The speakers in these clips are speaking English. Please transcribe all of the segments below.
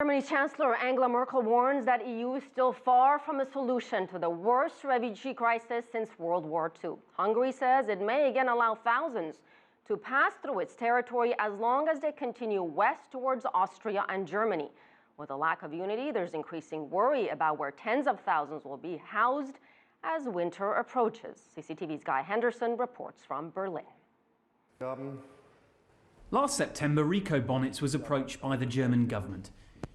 Germany's Chancellor Angela Merkel warns that EU is still far from a solution to the worst refugee crisis since World War II. Hungary says it may again allow thousands to pass through its territory as long as they continue west towards Austria and Germany. With a lack of unity, there's increasing worry about where tens of thousands will be housed as winter approaches. CCTV's Guy Henderson reports from Berlin. Last September, Rico Bonnets was approached by the German government.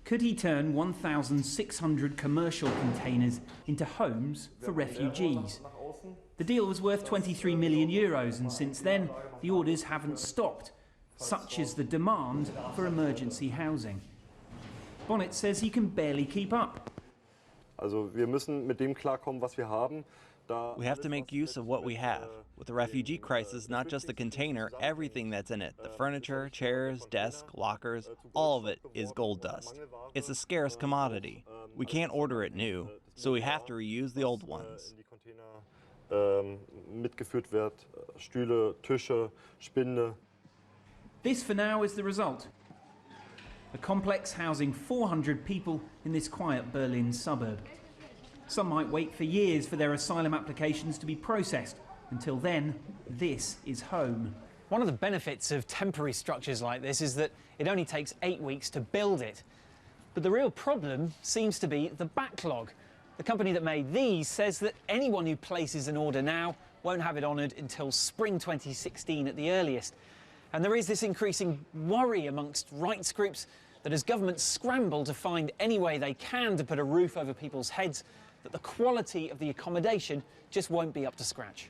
Could he turn 1,600 commercial containers into homes for refugees? The deal was worth 23 million euros, and since then, the orders haven't stopped. Such is the demand for emergency housing. Bonnet says he can barely keep up. We have to make use of what we have. With the refugee crisis, not just the container, everything that's in it, the furniture, chairs, desks, lockers, all of it is gold dust. It's a scarce commodity. We can't order it new, so we have to reuse the old ones. This for now is the result. A complex housing 400 people in this quiet Berlin suburb. Some might wait for years for their asylum applications to be processed. Until then, this is home. One of the benefits of temporary structures like this is that it only takes 8 weeks to build it. But the real problem seems to be the backlog. The company that made these says that anyone who places an order now won't have it honoured until spring 2016 at the earliest. And there is this increasing worry amongst rights groups that as governments scramble to find any way they can to put a roof over people's heads, that the quality of the accommodation just won't be up to scratch.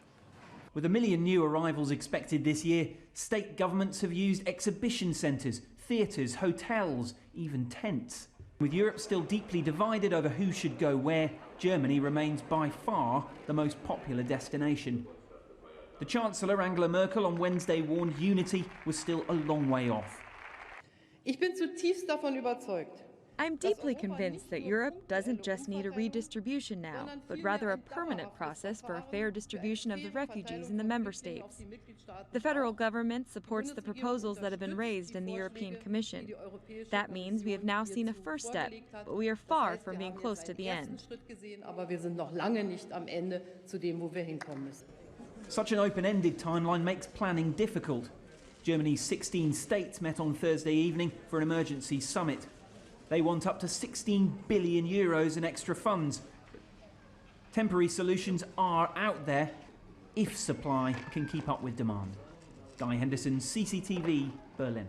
With 1 million new arrivals expected this year, state governments have used exhibition centres, theatres, hotels, even tents. With Europe still deeply divided over who should go where, Germany remains by far the most popular destination. The Chancellor Angela Merkel on Wednesday warned unity was still a long way off. Ich bin zutiefst davon überzeugt. I'm deeply convinced that Europe doesn't just need a redistribution now, but rather a permanent process for a fair distribution of the refugees in the member states. The federal government supports the proposals that have been raised in the European Commission. That means we have now seen a first step, but we are far from being close to the end. Such an open-ended timeline makes planning difficult. Germany's 16 states met on Thursday evening for an emergency summit. They want up to 16 billion euros in extra funds. Temporary solutions are out there if supply can keep up with demand. Guy Henderson, CCTV, Berlin.